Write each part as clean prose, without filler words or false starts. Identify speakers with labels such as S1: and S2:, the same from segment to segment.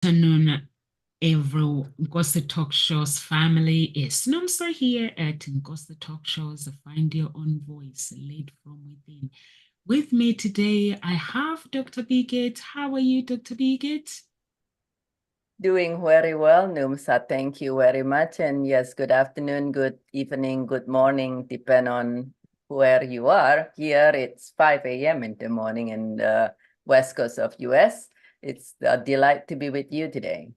S1: Afternoon, everyone. Ngozi Talk Shows family is Nomsa here at Ngozi Talk Shows. Find your own voice, led from within. With me today, I have Dr. Biget. How are you, Dr. Biget?
S2: Doing very well, Numsa. Thank you very much. And yes, good afternoon, good evening, good morning, depend on where you are. Here it's 5 a.m. in the morning in the west coast of US. It's a delight to be with you today.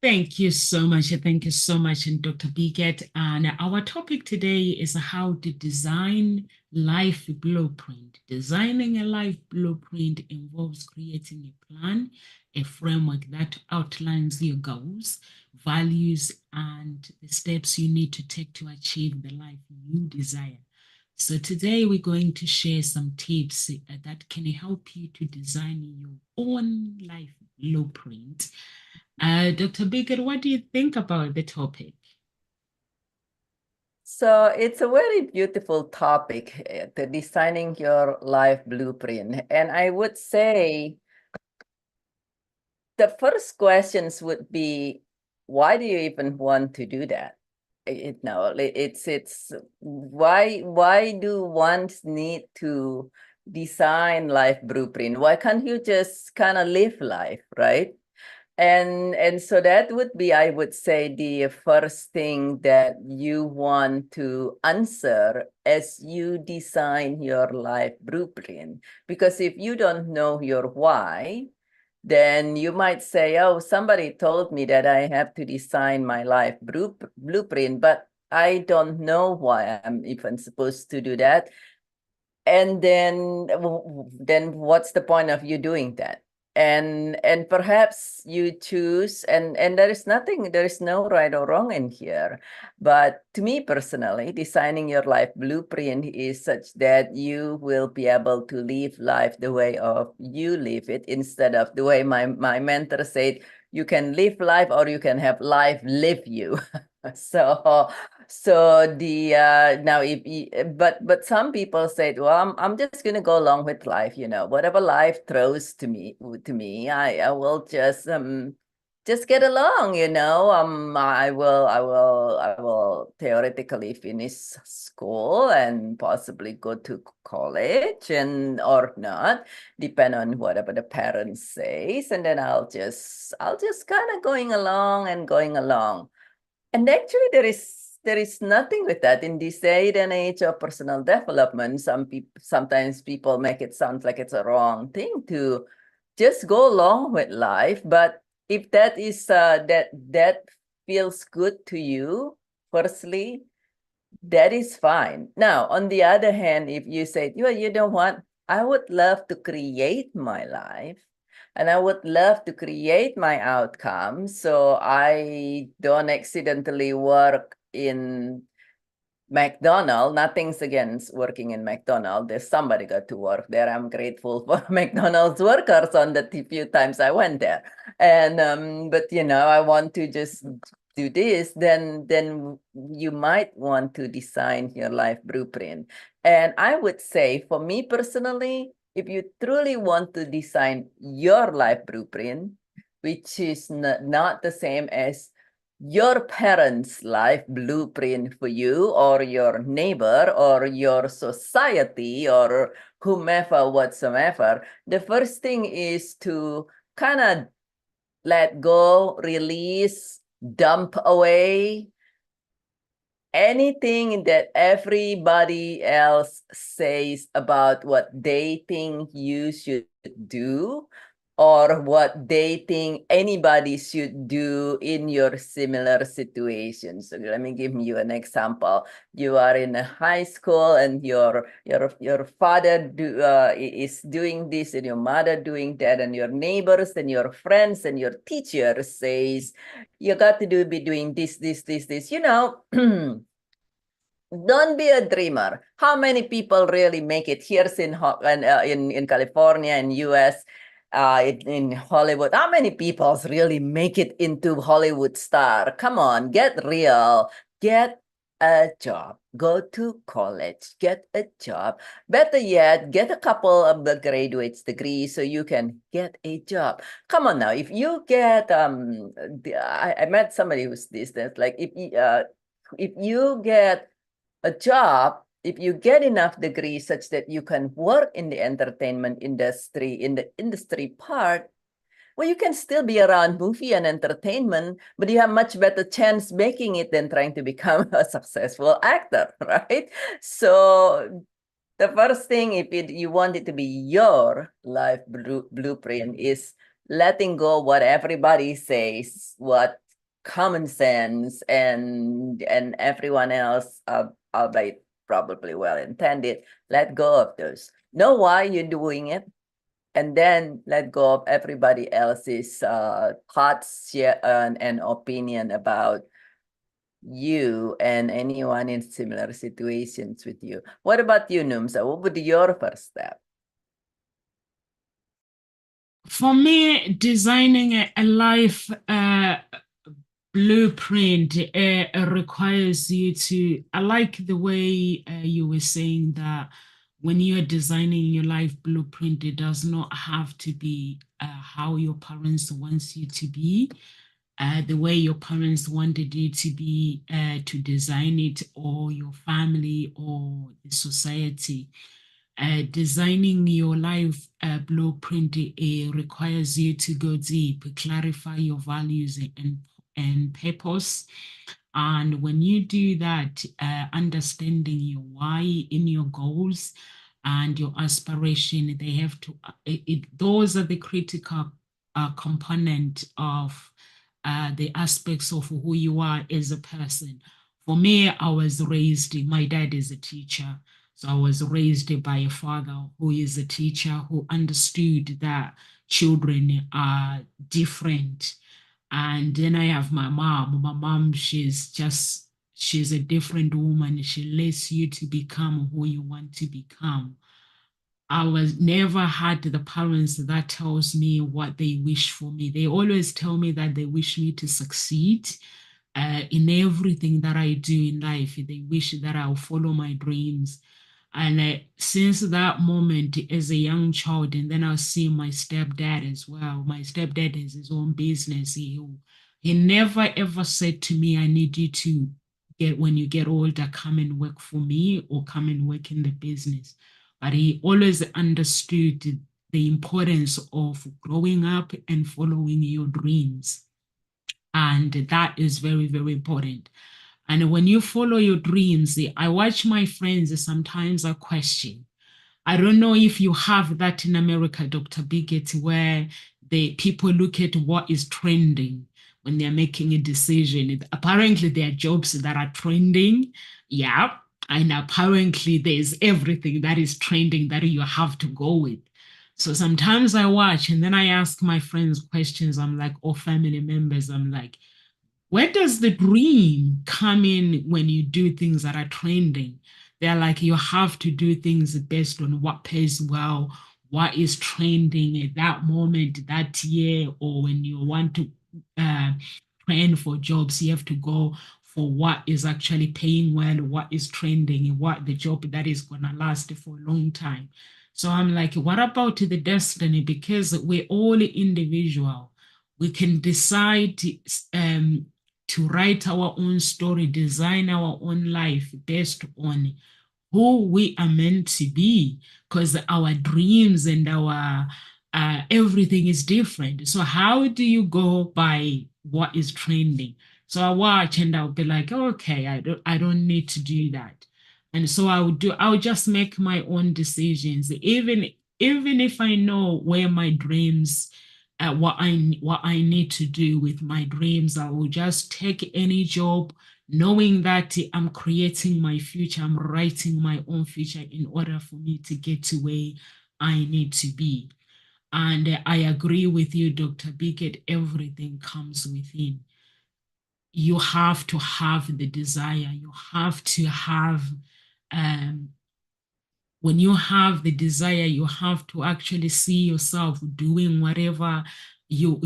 S1: Thank you so much. Thank you so much, and Dr. Biget. And our topic today is how to design life blueprint. Designing a life blueprint involves creating a plan, a framework that outlines your goals, values, and the steps you need to take to achieve the life you desire. So today we're going to share some tips that can help you to design your own life blueprint. Dr. Bigot, what do you think about the topic?
S2: So it's a very beautiful topic, the designing your life blueprint. And I would say the first questions would be, why do you even want to do that? It's why do ones need to design life blueprint? Why can't you just kind of live life, right? And so that would be, I would say, the first thing that you want to answer as you design your life blueprint. Because if you don't know your why, then you might say, oh, somebody told me that I have to design my life blueprint, but I don't know why I'm even supposed to do that. And then what's the point of you doing that? And perhaps you choose, and there is no right or wrong in here. But to me personally, designing your life blueprint is such that you will be able to live life the way of you live it, instead of the way my mentor said, you can live life or you can have life live you. So the now if but some people said, well, I'm just gonna go along with life, whatever life throws to me, I will just get along, I will theoretically finish school and possibly go to college, and or not, depend on whatever the parents says, and then I'll just kind of going along. And actually, there is nothing with that in this day and age of personal development. Sometimes people make it sound like it's a wrong thing to just go along with life. But if that feels good to you, firstly, that is fine. Now, on the other hand, if you say, you don't want, I would love to create my life and I would love to create my outcome so I don't accidentally work in McDonald's. Nothing's against working in McDonald's. There's somebody got to work there. I'm grateful for McDonald's workers on the few times I went there. And but I want to just do this, then you might want to design your life blueprint. And I would say, for me personally, if you truly want to design your life blueprint, which is not the same as your parents' life blueprint for you, or your neighbor, or your society, or whomever whatsoever, the first thing is to kind of let go, release, dump away anything that everybody else says about what they think you should do, or what they think anybody should do in your similar situation. So let me give you an example. You are in a high school and your father is doing this and your mother doing that, and your neighbors and your friends and your teacher says you got to be doing this. Don't be a dreamer. How many people really make it here in California and US, in Hollywood? How many people really make it into Hollywood star? Come on, get real. Get a job. Go to college, get a job. Better yet, get a couple of the graduate's degrees so you can get a job. Come on now, if you get I met somebody who's this like if you get a job, if you get enough degrees such that you can work in the entertainment industry, in the industry part, well, you can still be around movie and entertainment, but you have much better chance making it than trying to become a successful actor, right? So the first thing, if you want it to be your life blueprint, is letting go what everybody says, what common sense and everyone else, albeit probably well intended, let go of those. Know why you're doing it, and then let go of everybody else's thoughts and opinion about you and anyone in similar situations with you. What about you, Numsa? What would be your first step?
S1: For me, designing a life blueprint requires you to, I like the way you were saying that when you're designing your life blueprint, it does not have to be how your parents wants you to be, the way your parents wanted you to be, to design it, or your family or the society. Designing your life blueprint requires you to go deep, clarify your values and purpose. And when you do that, understanding your why in your goals and your aspiration, they have to, those are the critical component of the aspects of who you are as a person. For me, I was raised, my dad is a teacher. So I was raised by a father who is a teacher who understood that children are different. And then I have my mom. My mom, she's a different woman. She lets you to become who you want to become. I was never had the parents that tells me what they wish for me. They always tell me that they wish me to succeed in everything that I do in life. They wish that I'll follow my dreams. And since that moment, as a young child, and then I see my stepdad as well. My stepdad has his own business. He never ever said to me, I need you to when you get older, come and work for me or come and work in the business. But he always understood the importance of growing up and following your dreams. And that is very, very important. And when you follow your dreams, I watch my friends, sometimes I question. I don't know if you have that in America, Dr. Biggett, where the people look at what is trending when they're making a decision. Apparently, there are jobs that are trending. Yeah. And apparently, there's everything that is trending that you have to go with. So sometimes I watch and then I ask my friends questions. I'm like, or family members, I'm like, where does the dream come in when you do things that are trending? They're like, you have to do things based on what pays well, what is trending at that moment, that year, or when you want to uh, trend for jobs, you have to go for what is actually paying well, what is trending, and what the job that is going to last for a long time. So I'm like, what about the destiny? Because we're all individual. We can decide to write our own story, design our own life based on who we are meant to be, because our dreams and our everything is different. So how do you go by what is trending? So I watch and I'll be like, okay, I don't need to do that. And so I'll just make my own decisions, even if I know where my dreams, what I need to do with my dreams. I will just take any job, knowing that I'm creating my future, I'm writing my own future in order for me to get to where I need to be. And I agree with you, Dr. Biggett, everything comes within. You have to have the desire, you have to have um, when you have the desire, you have to actually see yourself doing whatever you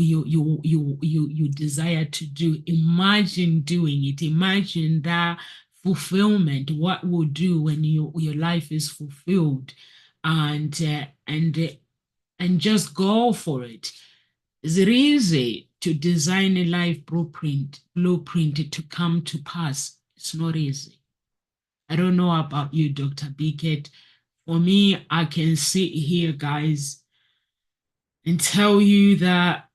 S1: desire to do. Imagine doing it. Imagine that fulfillment, what we'll do when your life is fulfilled, and and just go for it. Is it easy to design a life blueprint to come to pass? It's not easy. I don't know about you, Dr. Bickett. For me, I can sit here, guys, and tell you that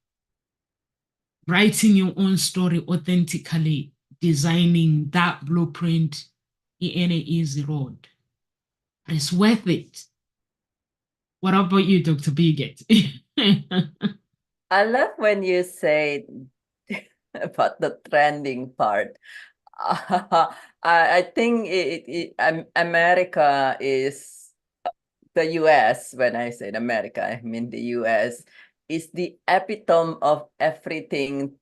S1: writing your own story authentically, designing that blueprint in an easy road. But it's worth it. What about you, Dr. Biggett?
S2: I love when you say about the trending part. I think America is the US. When I say America, I mean the US is the epitome of everything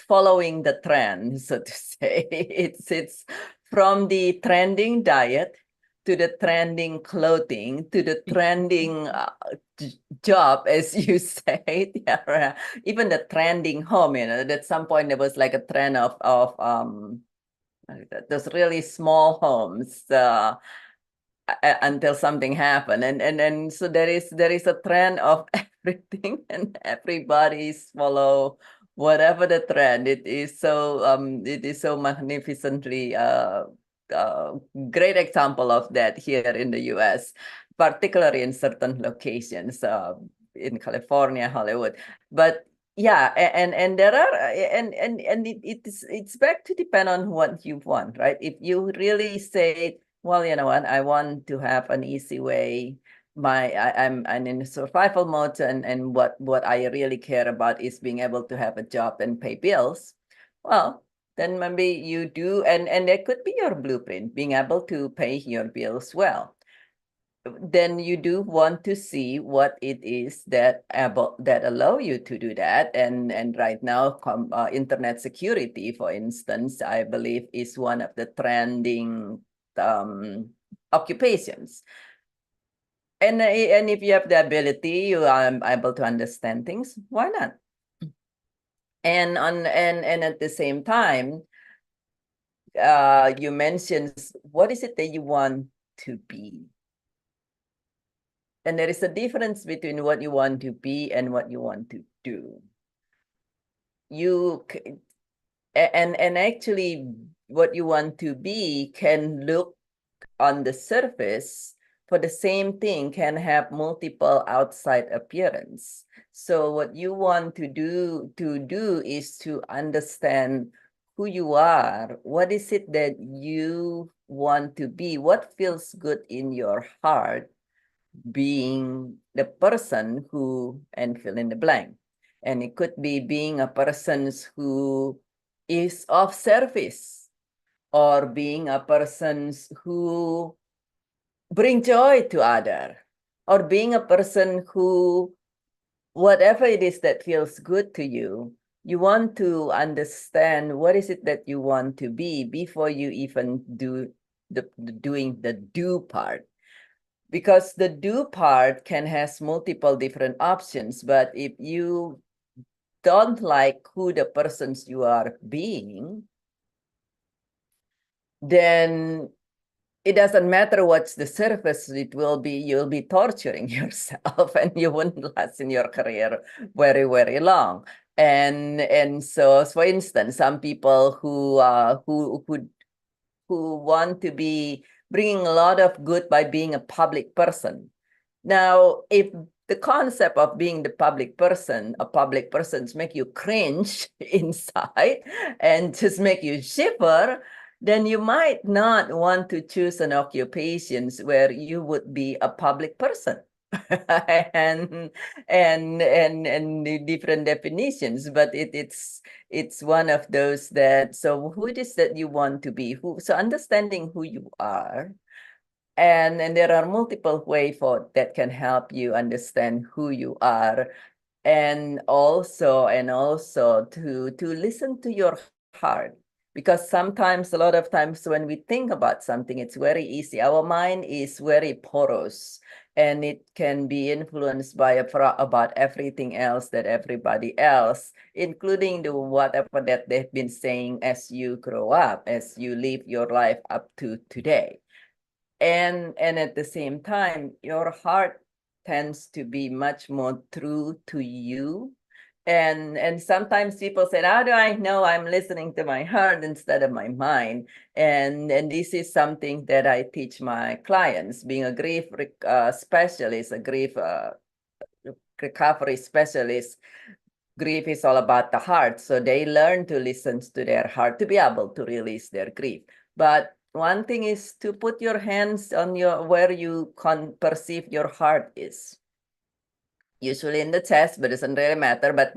S2: following the trend, so to say. It's from the trending diet to the trending clothing to the trending job, as you said. Yeah, even the trending home. At some point there was like a trend of those really small homes until something happened, and so there is a trend of everything, and everybody's follow whatever the trend. It is so magnificently great example of that here in the US, particularly in certain locations in California, Hollywood. But yeah, and there are and it's back to depend on what you want, right? If you really say, well, you know what, I want to have an easy way. I'm in survival mode, and what I really care about is being able to have a job and pay bills. Well, then maybe you do, and that could be your blueprint, being able to pay your bills well. Then you do want to see what it is that allow you to do that. And right now, internet security, for instance, I believe is one of the trending occupations. And if you have the ability, you are able to understand things, why not? And at the same time, you mentioned, what is it that you want to be? And there is a difference between what you want to be and what you want to do. And actually, what you want to be can look on the surface for the same thing, can have multiple outside appearance. So what you want to do is to understand who you are. What is it that you want to be? What feels good in your heart, being the person who, and fill in the blank. And it could be being a person who is of service, or being a person who bring joy to other, or being a person who, whatever it is that feels good to you, you want to understand what is it that you want to be before you even do doing the do part. Because the do part can has multiple different options, but if you don't like who the persons you are being, then it doesn't matter what's the surface, it will be, you'll be torturing yourself, and you wouldn't last in your career very, very long. And so, for instance, some people who want to be bringing a lot of good by being a public person. Now, if the concept of being a public persons make you cringe inside and just make you shiver, then you might not want to choose an occupation where you would be a public person. and the different definitions, but it's one of those that, so who it is that you want to be, so understanding who you are. And there are multiple ways for that can help you understand who you are, and also to listen to your heart. Because sometimes, a lot of times when we think about something, it's very easy. Our mind is very porous. and it can be influenced by about everything else that everybody else, including the whatever that they've been saying as you grow up, as you live your life up to today. And at the same time, your heart tends to be much more true to you. And sometimes people say, how do I know I'm listening to my heart instead of my mind? And this is something that I teach my clients. Being a grief specialist, a grief recovery specialist, grief is all about the heart. So they learn to listen to their heart to be able to release their grief. But one thing is to put your hands on where you can perceive your heart is. Usually in the chest, but it doesn't really matter. But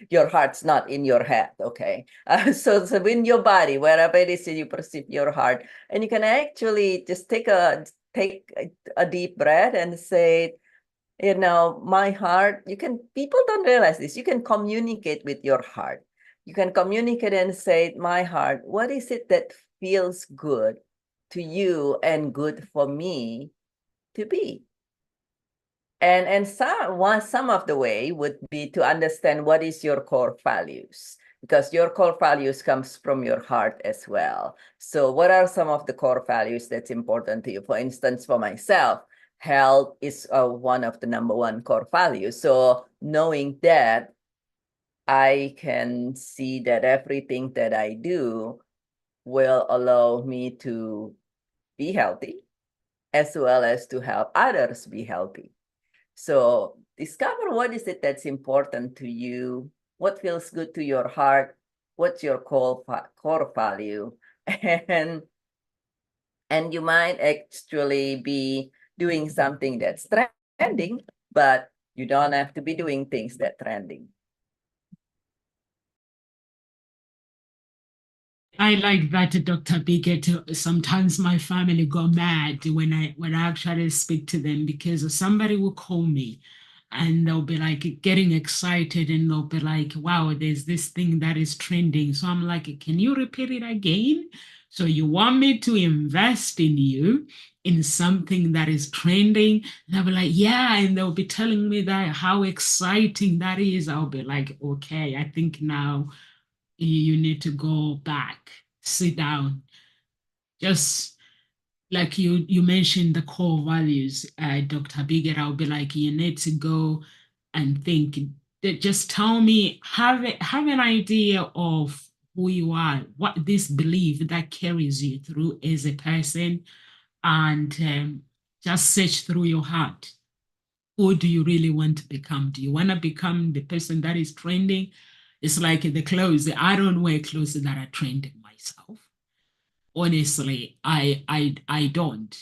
S2: your heart's not in your head, okay? So in your body, wherever it is you perceive your heart, and you can actually just take a deep breath and say, my heart. People don't realize this. You can communicate with your heart. You can communicate and say, my heart, what is it that feels good to you and good for me to be? And some of the way would be to understand what is your core values, because your core values comes from your heart as well. So what are some of the core values that's important to you? For instance, for myself, health is one of the number one core values. So knowing that, I can see that everything that I do will allow me to be healthy, as well as to help others be healthy. So discover what is it that's important to you, what feels good to your heart, what's your core value, and you might actually be doing something that's trending, but you don't have to be doing things that trending.
S1: I like that, Dr. Biggett. Sometimes my family go mad when I actually speak to them, because somebody will call me and they'll be like getting excited and they'll be like, wow, there's this thing that is trending. So I'm like, can you repeat it again? So you want me to invest in you in something that is trending? And I'll be like, yeah. And they'll be telling me that how exciting that is. I'll be like, okay, I think now you need to go back, sit down. Just like you mentioned the core values, Dr. Biggett, I'll be like, you need to go and think. Just tell me, have an idea of who you are, what this belief that carries you through as a person, and just search through your heart. Who do you really want to become? Do you want to become the person that is trending? It's like the clothes. I don't wear clothes that are trending myself. Honestly, I don't.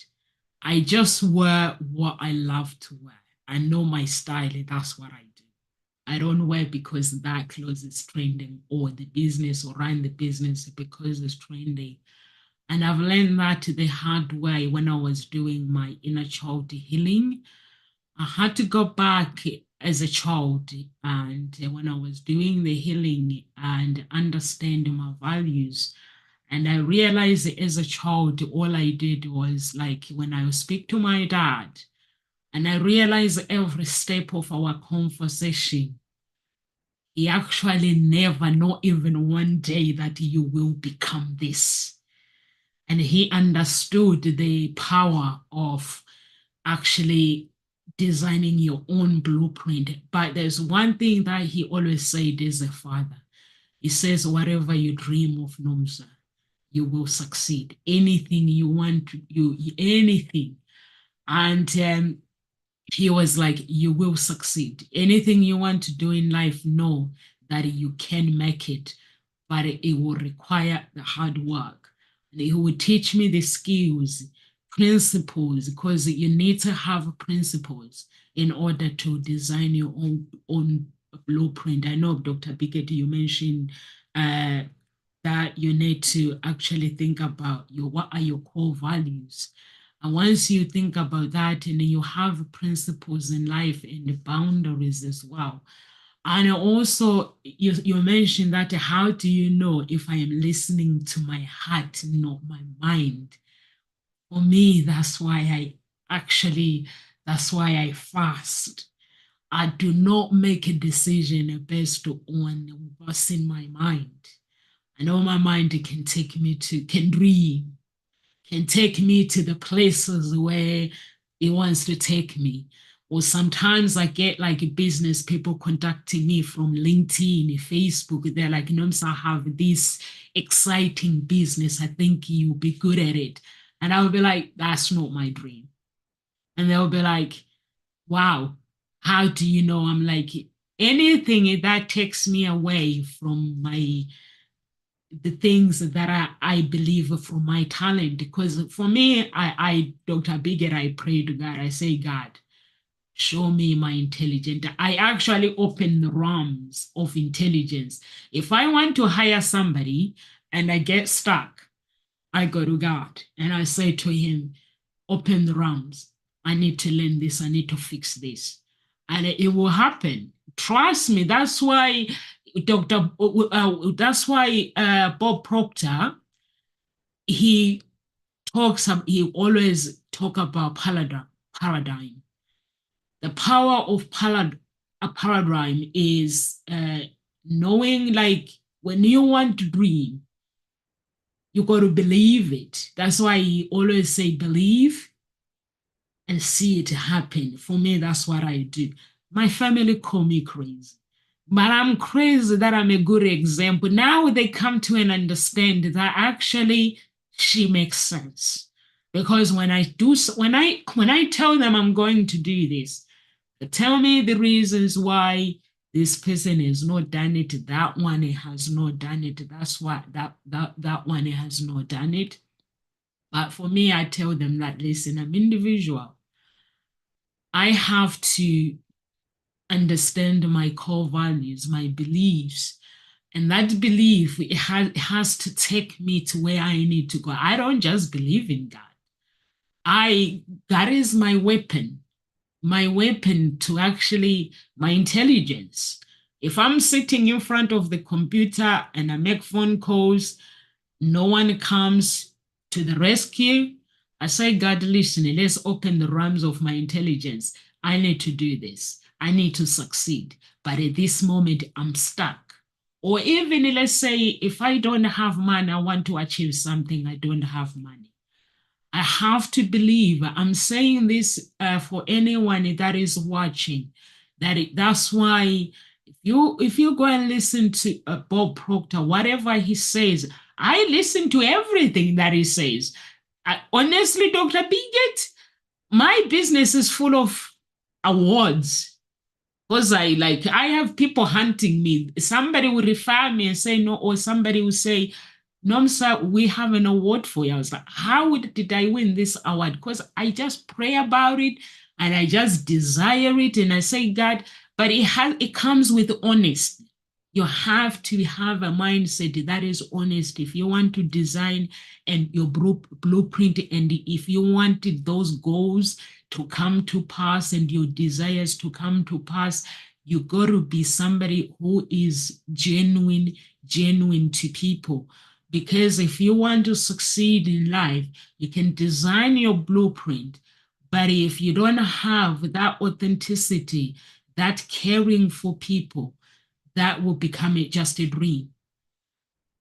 S1: I just wear what I love to wear. I know my style, and that's what I do. I don't wear because that clothes is trending, or the business, or run the business because it's trending. And I've learned that the hard way when I was doing my inner child healing. I had to go back as a child, and when I was doing the healing and understanding my values, and I realized that as a child, all I did was like when I would speak to my dad, and I realized every step of our conversation, he actually never, not even one day, that you will become this. And he understood the power of actually designing your own blueprint. But there's one thing that he always said as a father. He says, whatever you dream of, Nomsa, you will succeed. Anything you want to do, anything. And he was like, you will succeed. Anything you want to do in life, know that you can make it, but it will require the hard work. And he will teach me the skills, principles, because you need to have principles in order to design your own blueprint. I know, Dr. Biggett, you mentioned that you need to actually think about what are your core values. And once you think about that, and you have principles in life and the boundaries as well. And also, you mentioned that how do you know if I am listening to my heart, not my mind? For me, that's why I actually That's why I fast. I do not make a decision based on what's in my mind. I know my mind can take me to, can dream, can take me to the places where it wants to take me. Or sometimes I get like business people contacting me from LinkedIn, Facebook. They're like, Nomsa, I have this exciting business. I think you'll be good at it. And I'll be like, that's not my dream. And they'll be like, wow, how do you know? I'm like, anything that takes me away from the things that I believe from my talent. Because for me, Dr. Biggett, I pray to God, I say, God, show me my intelligence. I actually open the realms of intelligence. If I want to hire somebody and I get stuck, I go to God and I say to him, open the realms. I need to learn this. I need to fix this. And it will happen. Trust me. That's why Bob Proctor, he he always talk about paradigm. The power of a paradigm is knowing, like, when you want to dream, you got to believe it. That's why he always say believe and see it happen. For me, that's what I do. My family call me crazy, but I'm crazy that I'm a good example. Now they come to and understand that actually she makes sense. Because when I tell them I'm going to do this, they tell me the reasons why this person has not done it, that one has not done it, that's why that one has not done it. But for me, I tell them that, listen, I'm individual. I have to understand my core values, my beliefs, and that belief, it has to take me to where I need to go. I don't just believe in God. God is my weapon to actually, my intelligence. If I'm sitting in front of the computer and I make phone calls, no one comes to the rescue, I say, God, listen, let's open the realms of my intelligence. I need to do this. I need to succeed. But at this moment, I'm stuck. Or even, let's say, if I don't have money, I want to achieve something, I don't have money. I have to believe. I'm saying this for anyone that is watching. That's why if you go and listen to Bob Proctor, whatever he says, I listen to everything that he says. Honestly, Dr. Biggett, my business is full of awards because I have people hunting me. Somebody will refer me and say no, or somebody will say, Nomsa, we have an award for you. I was like, how did I win this award? Because I just pray about it and I just desire it. And I say, God, but it comes with honesty. You have to have a mindset that is honest. If you want to design and your blueprint, and if you wanted those goals to come to pass and your desires to come to pass, you got to be somebody who is genuine to people. Because if you want to succeed in life, you can design your blueprint. But if you don't have that authenticity, that caring for people, that will become just a dream.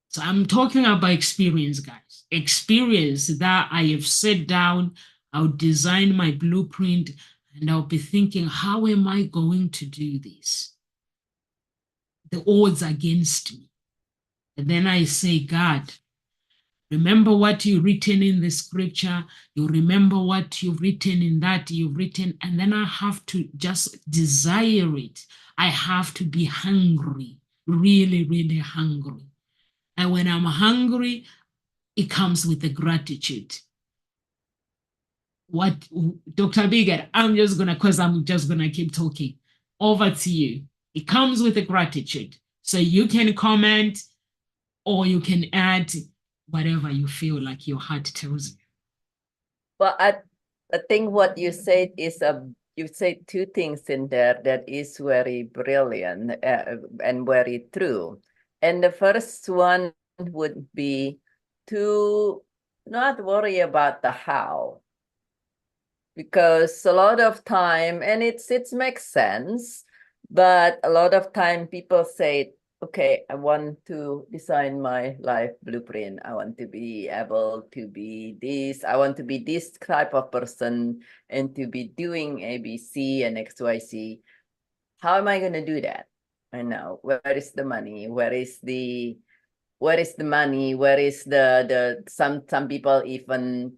S1: So I'm talking about experience, guys. Experience that I have sat down, I'll design my blueprint, and I'll be thinking, how am I going to do this? The odds against me. And then I say, God, remember what you've written in the scripture. You remember what you've written in that you've written. And then I have to just desire it. I have to be hungry, really, really hungry. And when I'm hungry, it comes with the gratitude. What, Dr. Biggett, because I'm just gonna keep talking. Over to you. It comes with the gratitude. So you can comment or you can add whatever you feel like your heart tells you.
S2: Well, I think what you said is you said two things in there that is very brilliant and very true. And the first one would be to not worry about the how. because a lot of time, and it makes sense, but a lot of time people say, okay, I want to design my life blueprint. I want to be able to be this. I want to be this type of person and to be doing A, B, C, and X, Y, Z. How am I going to do that? I know. Where is the money? Where is the money? Where is the some people even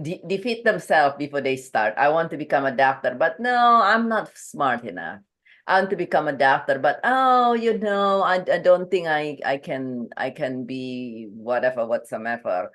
S2: defeat themselves before they start. I want to become a doctor, but no, I'm not smart enough. I want to become a doctor, but oh, I don't think I can be whatever whatsoever.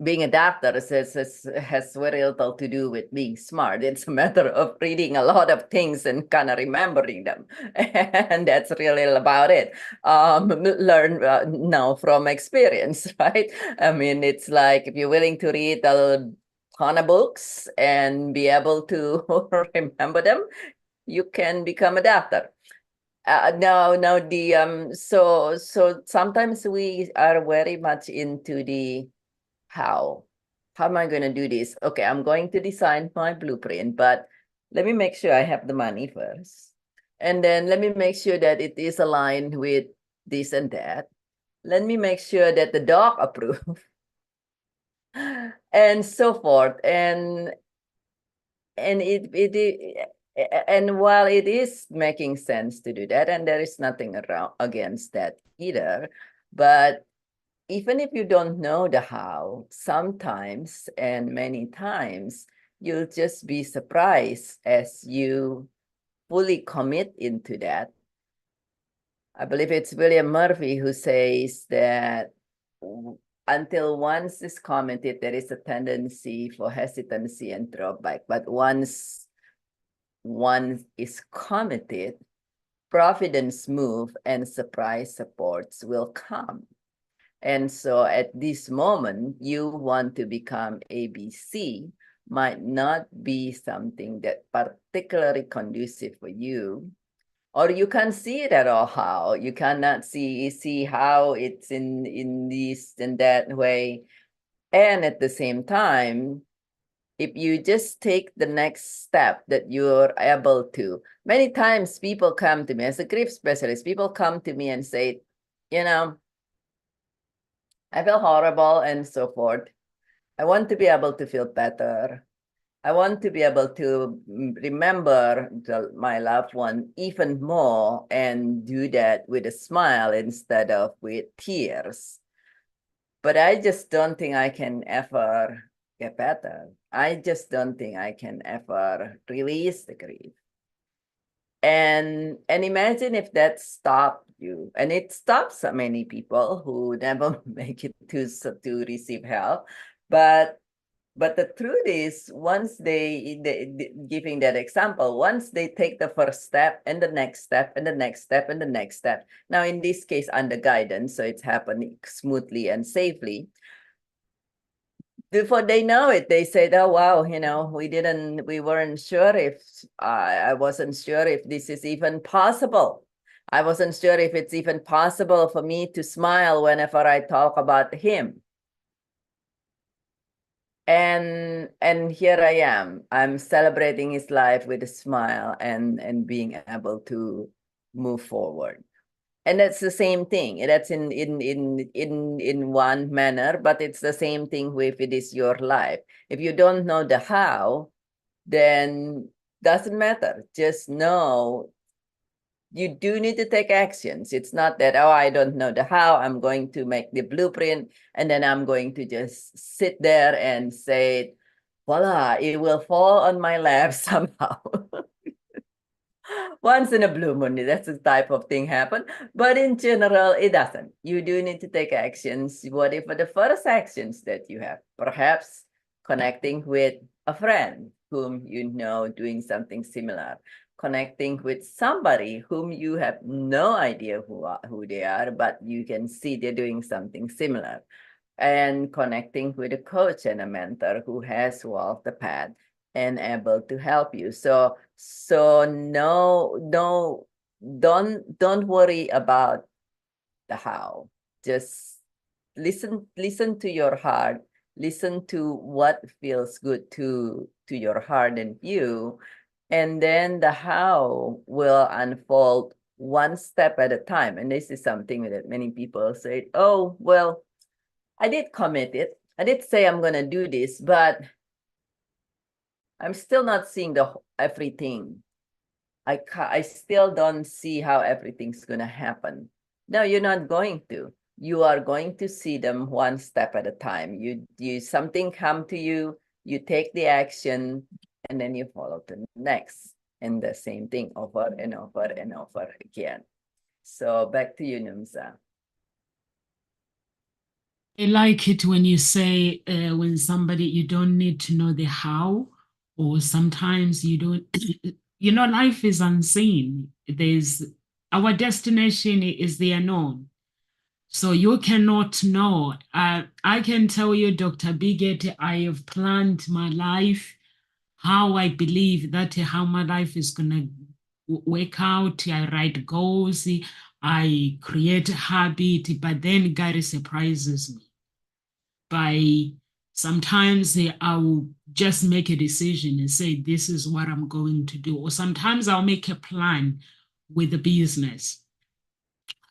S2: Being a doctor has very little to do with being smart. It's a matter of reading a lot of things and kind of remembering them. And that's really about it. Learn now from experience, right? I mean, it's like if you're willing to read a ton of books and be able to remember them, you can become a doctor. Now the so sometimes we are very much into the how am I going to do this? Okay, I'm going to design my blueprint, but let me make sure I have the money first. And then let me make sure that it is aligned with this and that. Let me make sure that the dog approve and so forth. And and while it is making sense to do that, and there is nothing around against that either, but even if you don't know the how, sometimes and many times, you'll just be surprised as you fully commit into that. I believe it's William Murphy who says that until once is committed, there is a tendency for hesitancy and drawback. But once one is committed, providence move and surprise supports will come. And so at this moment, you want to become ABC might not be something that particularly conducive for you, or you can't see it at all how. You cannot see how it's in this and that way. And at the same time, if you just take the next step that you're able to, many times people come to me as a grief specialist, people come to me and say, you know, I feel horrible and so forth. I want to be able to feel better. I want to be able to remember my loved one even more and do that with a smile instead of with tears. But I just don't think I can ever get better. I just don't think I can ever release the grief. And imagine if that stopped you, and it stops so many people who never make it to receive help. But the truth is, once they giving that example, once they take the first step and the next step and the next step and the next step. Now, in this case, under guidance, so it's happening smoothly and safely. Before they know it, they said, oh, wow, we weren't sure if, I wasn't sure if this is even possible. I wasn't sure if it's even possible for me to smile whenever I talk about him. And here I am. I'm celebrating his life with a smile and being able to move forward. And that's the same thing. That's in one manner, but it's the same thing if it is your life. If you don't know the how, then doesn't matter. Just know you do need to take actions. It's not that, oh, I don't know the how, I'm going to make the blueprint, and then I'm going to just sit there and say, voila, it will fall on my lap somehow. Once in a blue moon, that's the type of thing happen. But in general, it doesn't. You do need to take actions. What if the first actions that you have? Perhaps connecting with a friend whom you know doing something similar, connecting with somebody whom you have no idea who they are, but you can see they're doing something similar, and connecting with a coach and a mentor who has walked the path and able to help you. So no, don't worry about the how. Just listen to your heart listen to what feels good to your heart and view, and then the how will unfold one step at a time. And this is something that many people say, oh, well, I did commit it. I did say I'm going to do this, but I'm still not seeing the everything. I still don't see how everything's going to happen. No, you're not going to. You are going to see them one step at a time. You something come to you, you take the action, and then you follow the next. And the same thing over and over and over again. So back to you, Numsa.
S1: I like it when you say when somebody, you don't need to know the how, or sometimes you don't, life is unseen. There's our destination is the unknown. So you cannot know. I can tell you, Dr. Biget, I have planned my life, how I believe that how my life is going to work out. I write goals, I create a habit, but then God surprises me by sometimes I will just make a decision and say, this is what I'm going to do. Or sometimes I'll make a plan with the business.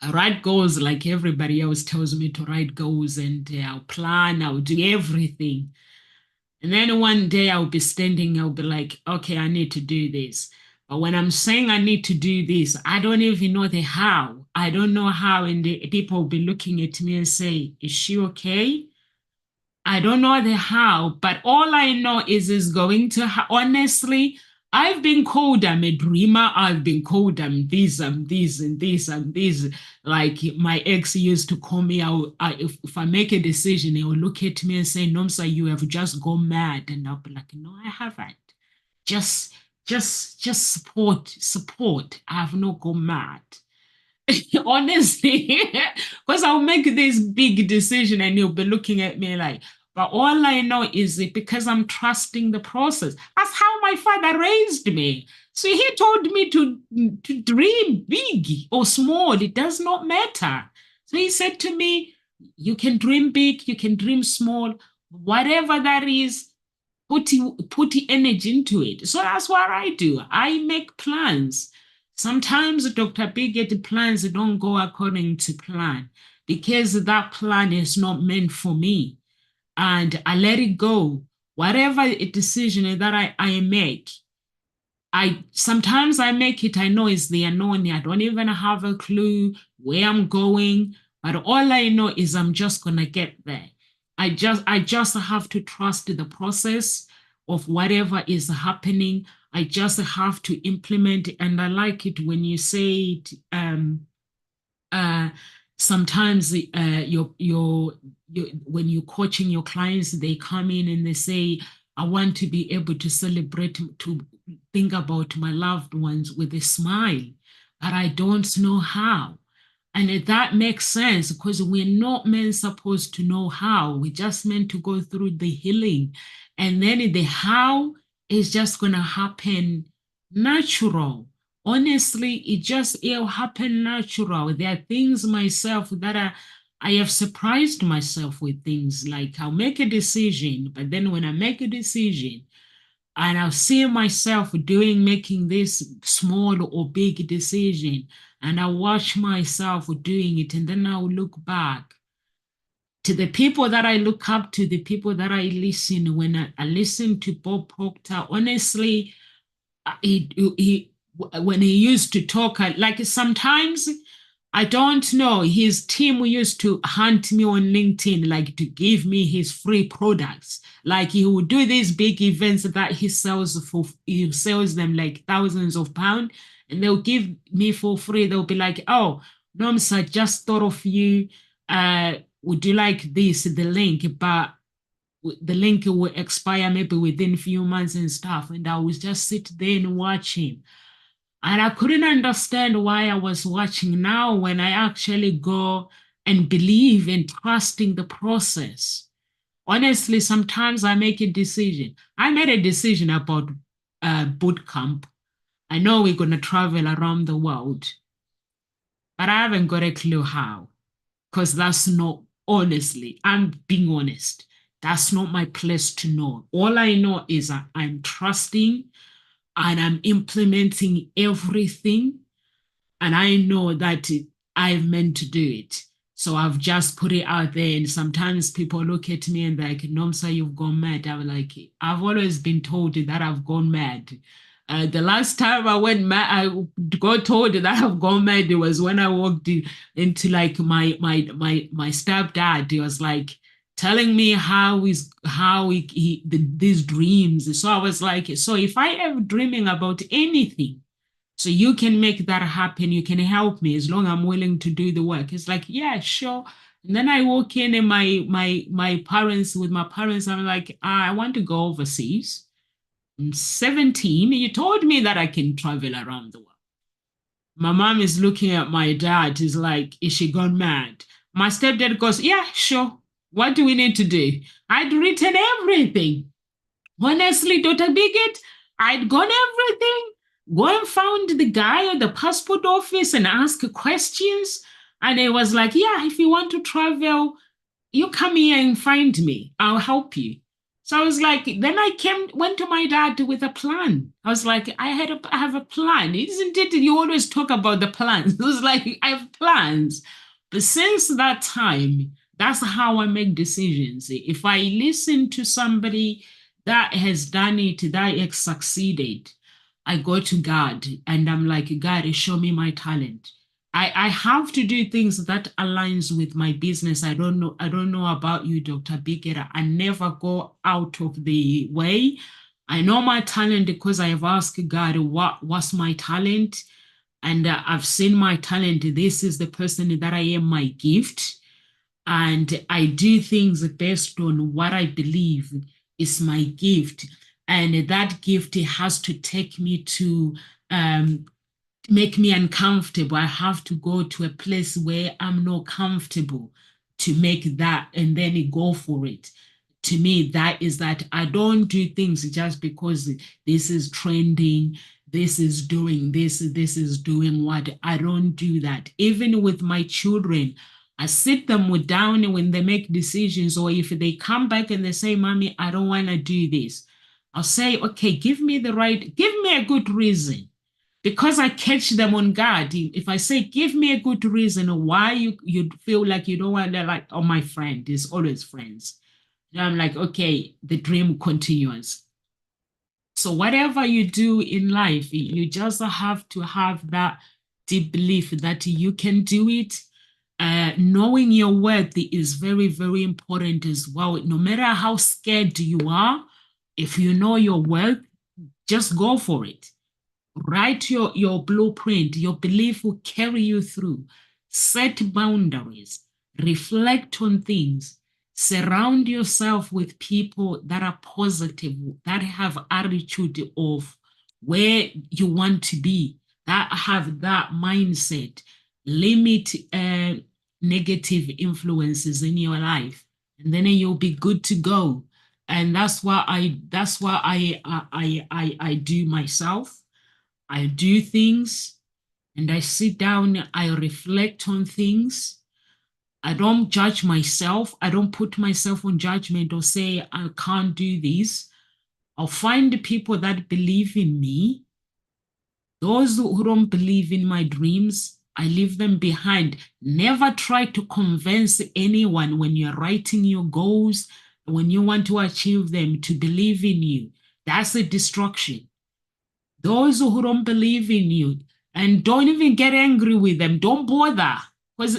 S1: I write goals like everybody else tells me to write goals, and I'll plan, I'll do everything. And then one day I'll be standing, I'll be like, okay, I need to do this. But when I'm saying I need to do this, I don't even know the how. I don't know how. And the people will be looking at me and say, is she okay? I don't know the how, but all I know is going to, honestly, I've been called I'm a dreamer. I've been called I'm this, I'm this, and this, and this. Like my ex used to call me out. If I make a decision, he will look at me and say, Nomsa, you have just gone mad. And I'll be like, no, I haven't. Just, just support. I have not gone mad. Honestly, because I'll make this big decision and you'll be looking at me like, but all I know is it because I'm trusting the process. That's how my father raised me. So he told me to dream big or small, it does not matter. So he said to me, you can dream big, you can dream small, whatever that is, put the energy into it. So that's what I do. I make plans. Sometimes Dr. Biget plans don't go according to plan because that plan is not meant for me. And I let it go. Whatever a decision that I make, I sometimes I make it, I know it's the unknown. I don't even have a clue where I'm going, but all I know is I'm just gonna get there. I just have to trust the process of whatever is happening. I just have to implement it. And I like it when you say it, uh, sometimes your when you're coaching your clients, they come in and they say, I want to be able to celebrate, to think about my loved ones with a smile, but I don't know how. And that makes sense because we're not meant supposed to know how. We're just meant to go through the healing. And then the how is just going to happen natural. Honestly, it'll happen natural. There are things myself that I have surprised myself with things like I'll make a decision, but then when I make a decision, and I'll see myself making this small or big decision, and I watch myself doing it, and then I'll look back to the people that I look up to, the people that I listen. When I listen to Bob Proctor, honestly, when he used to talk, like sometimes I don't know, his team used to hunt me on LinkedIn, like to give me his free products. Like he would do these big events that he sells them like thousands of pounds, and they'll give me for free. They'll be like, oh, Noms, I just thought of you. Would you like this, the link? But the link will expire maybe within a few months and stuff. And I would just sit there and watch him. And I couldn't understand why I was watching. Now, when I actually go and believe and trusting the process, honestly, sometimes I make a decision. I made a decision about boot camp. I know we're going to travel around the world, but I haven't got a clue how, because that's not, honestly, I'm being honest. That's not my place to know. All I know is that I'm trusting and I'm implementing everything. And I know that I've meant to do it. So I've just put it out there. And sometimes people look at me and they're like, Nomsa, you've gone mad. I'm like, I've always been told that I've gone mad. The last time I went mad, I got told that I've gone mad. It was when I walked into like my stepdad. He was like telling me these dreams. So I was like, so if I am dreaming about anything, so you can make that happen. You can help me as long as I'm willing to do the work. It's like, yeah, sure. And then I walk in and my parents, with my parents, I'm like, I want to go overseas. I'm 17. You told me that I can travel around the world. My mom is looking at my dad. He's like, is she gone mad? My stepdad goes, yeah, sure. What do we need to do? I'd written everything. Honestly, Dr. Bigot, I'd gone everything. Go and found the guy at the passport office and ask questions. And it was like, yeah, if you want to travel, you come here and find me. I'll help you. So I was like, then went to my dad with a plan. I was like, I have a plan. Isn't it? You always talk about the plans. It was like, I have plans. But since that time, that's how I make decisions. If I listen to somebody that has done it, that has succeeded, I go to God and I'm like, God, show me my talent. I have to do things that aligns with my business. I don't know about you, Dr. Bigera. I never go out of the way. I know my talent because I have asked God what's my talent. And I've seen my talent. This is the person that I am, my gift. And I do things based on what I believe is my gift. And that gift has to take me to make me uncomfortable. I have to go to a place where I'm not comfortable to make that and then go for it. To me, that is that I don't do things just because this is trending, this is doing this is doing what. I don't do that. Even with my children, I sit them down when they make decisions, or if they come back and they say, Mommy, I don't want to do this. I'll say, okay, give me a good reason, because I catch them on guard. If I say, give me a good reason why you feel like you don't want to, like, oh, my friend is always friends. And I'm like, okay, the dream continues. So whatever you do in life, you just have to have that deep belief that you can do it. Knowing your worth is very, very important as well. No matter how scared you are, if you know your worth, just go for it. Write your blueprint. Your belief will carry you through. Set boundaries. Reflect on things. Surround yourself with people that are positive, that have attitude of where you want to be, that have that mindset. Limit negative influences in your life, and then you'll be good to go. And that's what I do myself. I do things and I sit down, I reflect on things. I don't judge myself. I don't put myself on judgment or say, I can't do this. I'll find the people that believe in me. Those who don't believe in my dreams, I leave them behind. Never try to convince anyone when you're writing your goals, when you want to achieve them, to believe in you. That's a destruction. Those who don't believe in you, and don't even get angry with them, don't bother, because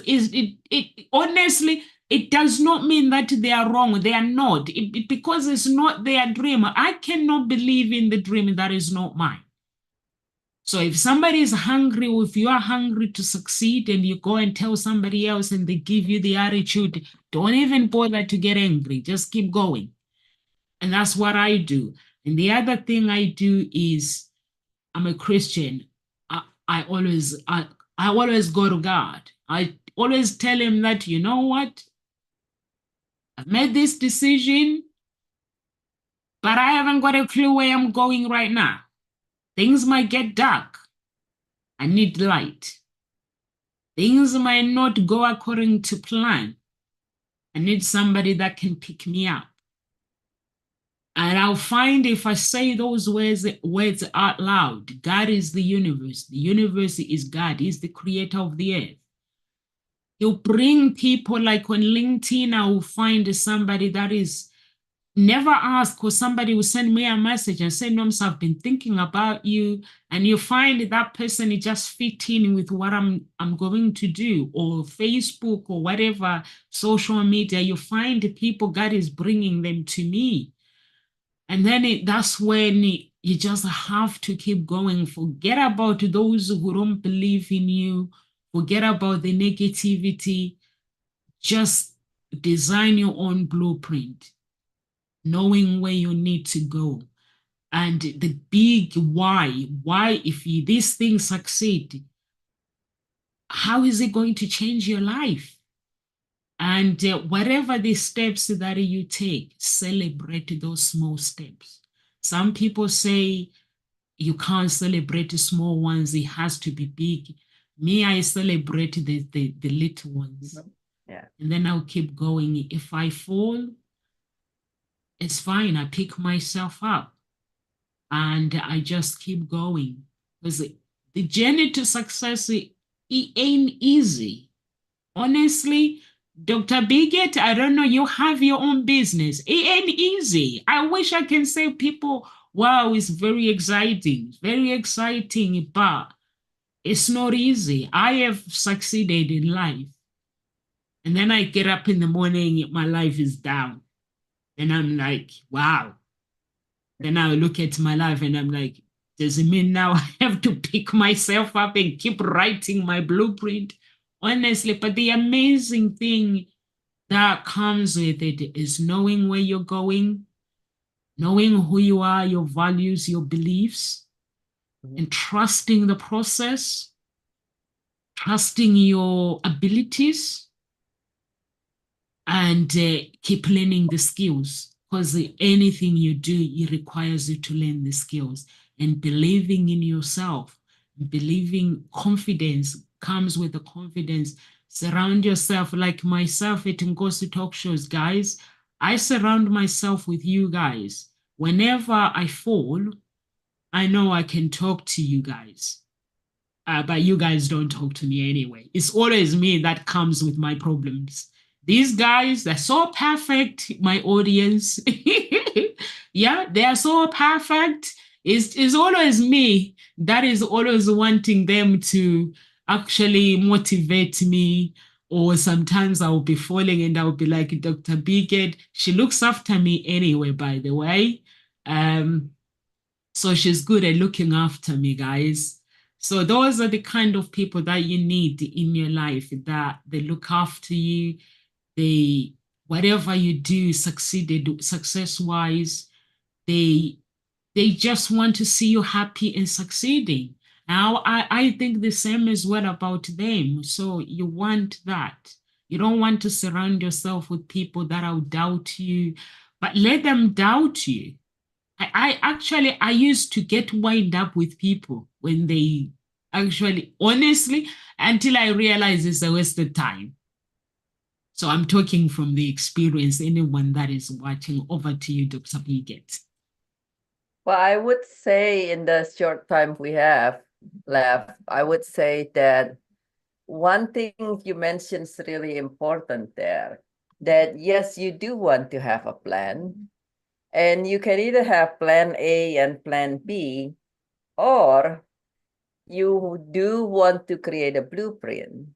S1: honestly, it does not mean that they are wrong. They are not, because it's not their dream. I cannot believe in the dream that is not mine. So if somebody is hungry, or if you are hungry to succeed and you go and tell somebody else and they give you the attitude, don't even bother to get angry. Just keep going. And that's what I do. And the other thing I do is, I'm a Christian. I always go to God. I always tell him that, you know what? I've made this decision, but I haven't got a clue where I'm going right now. Things might get dark. I need light. Things might not go according to plan. I need somebody that can pick me up. And I'll find if I say those words out loud, God is the universe. The universe is God. He's the creator of the earth. He'll bring people like on LinkedIn, I will find somebody that is never ask, or somebody will send me a message and say, Noms, I've been thinking about you. And you find that person is just fit in with what I'm going to do, or Facebook or whatever social media. You find the people, God is bringing them to me. And then that's when you just have to keep going. Forget about those who don't believe in you. Forget about the negativity. Just design your own blueprint, knowing where you need to go. And the big why, if these things succeed, how is it going to change your life? And whatever the steps that you take, celebrate those small steps. Some people say you can't celebrate the small ones, it has to be big. Me, I celebrate the little ones.
S2: Yeah.
S1: And then I'll keep going. If I fall, it's fine. I pick myself up and I just keep going. Because the journey to success, it ain't easy. Honestly, Dr. Bigot, I don't know, you have your own business. It ain't easy. I wish I can say people, wow, it's very exciting, but it's not easy. I have succeeded in life. And then I get up in the morning, my life is down. And I'm like, wow. Then I look at my life and I'm like, does it mean now I have to pick myself up and keep writing my blueprint? Honestly, but the amazing thing that comes with it is knowing where you're going, knowing who you are, your values, your beliefs, and trusting the process, trusting your abilities, and keep learning the skills, because anything you do, it requires you to learn the skills, and believing in yourself. Believing, confidence comes with the confidence. Surround yourself like myself at Ngozi Talk Shows, guys. I surround myself with you guys. Whenever I fall, I know I can talk to you guys. But you guys don't talk to me anyway. It's always me that comes with my problems. These guys, they're so perfect, my audience. Yeah, they are so perfect. It's always me that is always wanting them to actually motivate me. Or sometimes I'll be falling and I'll be like, Dr. Bigot, she looks after me anyway, by the way. So she's good at looking after me, guys. So those are the kind of people that you need in your life, that they look after you. They, whatever you do, succeeded success-wise, they they just want to see you happy and succeeding. Now, I think the same as well about them. So you want that. You don't want to surround yourself with people that will doubt you, but let them doubt you. I used to get wind up with people when they actually, honestly, until I realize it's a waste of time. So I'm talking from the experience. Anyone that is watching, over to you, Dr. Bigot.
S2: Well, I would say in the short time we have left, I would say that one thing you mentioned is really important there, that yes, you do want to have a plan, and you can either have plan A and plan B, or you do want to create a blueprint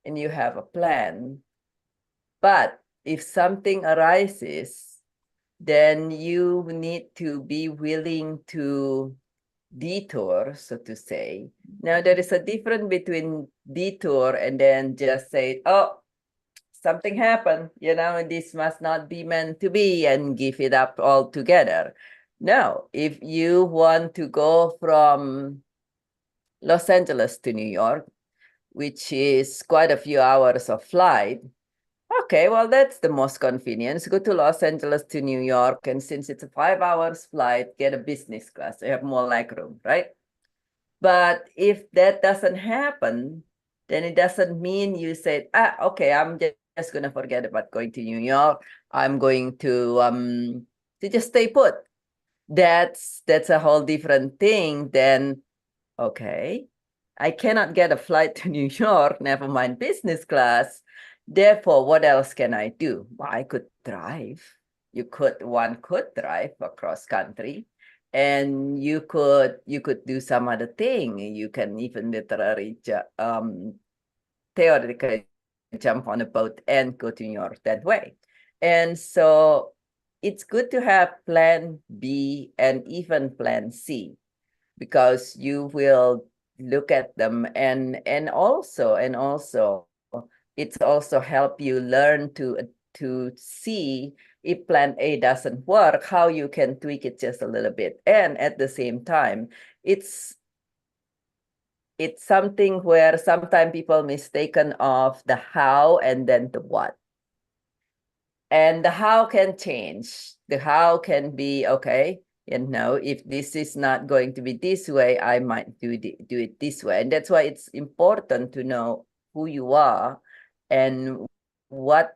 S2: and you have a plan. But if something arises, then you need to be willing to detour, so to say. Now, there is a difference between detour and then just say, oh, something happened, this must not be meant to be, and give it up altogether. No, if you want to go from Los Angeles to New York, which is quite a few hours of flight, okay, well, that's the most convenient. Go to Los Angeles to New York, and since it's a 5 hours flight, get a business class. You have more legroom, right? But if that doesn't happen, then it doesn't mean you said, okay, I'm just going to forget about going to New York. I'm going to to just stay put. That's a whole different thing than, okay, I cannot get a flight to New York, never mind business class. Therefore, what else can I do? Well, I could drive. One could drive across country, and you could do some other thing. You can even literally theoretically jump on a boat and go to New York that way. And so it's good to have plan B and even plan C, because you will look at them, and also it's also help you learn to see if plan A doesn't work, how you can tweak it just a little bit. And at the same time, it's something where sometimes people mistaken of the how and then the what. And the how can change. The how can be, okay, if this is not going to be this way, I might do it this way. And that's why it's important to know who you are and what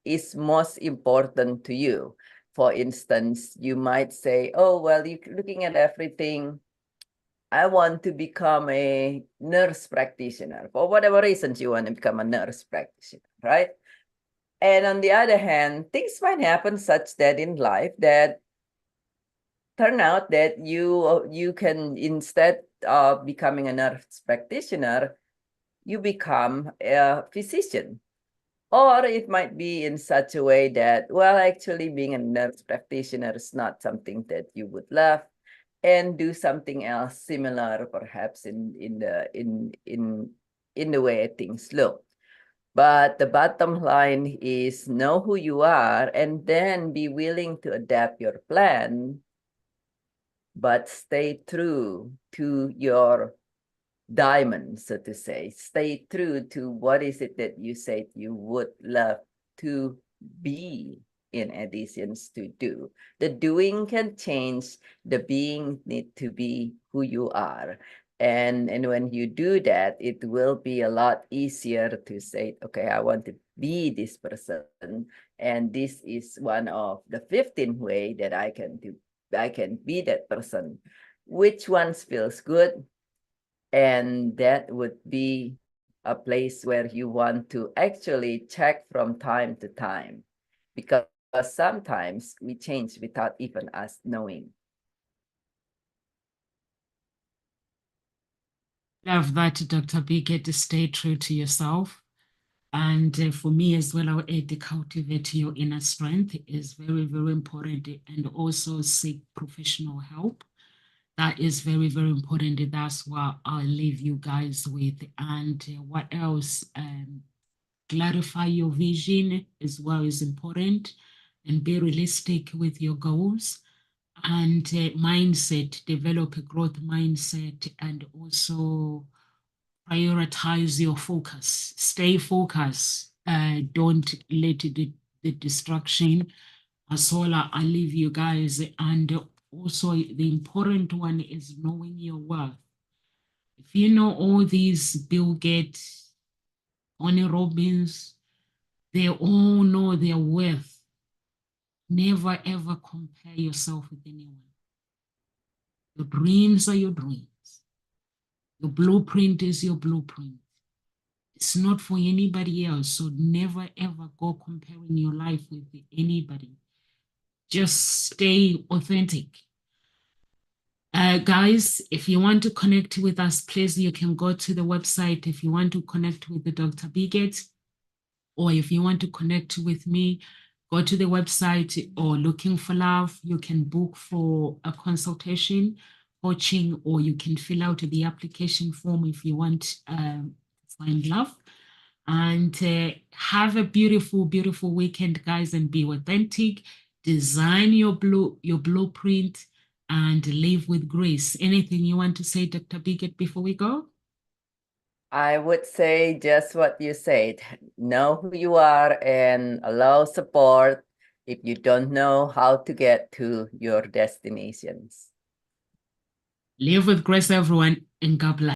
S2: is most important to you. For instance, you might say, oh, well, you're looking at everything. I want to become a nurse practitioner. For whatever reasons you want to become a nurse practitioner, right? And on the other hand, things might happen such that in life that turn out that you can, instead of becoming a nurse practitioner, you become a physician. Or it might be in such a way that, well, actually being a nurse practitioner is not something that you would love, and do something else similar, perhaps in the way things look. But the bottom line is know who you are and then be willing to adapt your plan, but stay true to your diamond, so to say. Stay true to what is it that you said you would love to be, in addition to do. The doing can change, the being need to be who you are. And when you do that, it will be a lot easier to say, okay, I want to be this person. And this is one of the 15 ways that I can be that person. Which ones feels good? And that would be a place where you want to actually check from time to time, because sometimes we change without even us knowing.
S1: Love that, Dr. B. Get to stay true to yourself. And for me as well, I would add, to cultivate your inner strength is very, very important, and also seek professional help. That is very, very important. That's what I'll leave you guys with. And what else? Clarify your vision as well is important, and be realistic with your goals. And mindset, develop a growth mindset, and also prioritize your focus. Stay focused. Don't let the distraction. Asola, I leave you guys. And also the important one is knowing your worth. If you know all these Bill Gates, Tony Robbins, they all know their worth. Never ever compare yourself with anyone. Your dreams are your dreams. Your blueprint is your blueprint. It's not for anybody else. So never ever go comparing your life with anybody. Just stay authentic. Guys, if you want to connect with us, please, you can go to the website. If you want to connect with the Dr. Bigot, or if you want to connect with me, go to the website, or Looking for Love. You can book for a consultation, coaching, or you can fill out the application form if you want to find love. And have a beautiful, beautiful weekend, guys, and be authentic. Design your blueprint and live with grace. Anything you want to say, Dr. Bigot, before we go?
S2: I would say just what you said. Know who you are and allow support if you don't know how to get to your destinations.
S1: Live with grace, everyone, and God bless.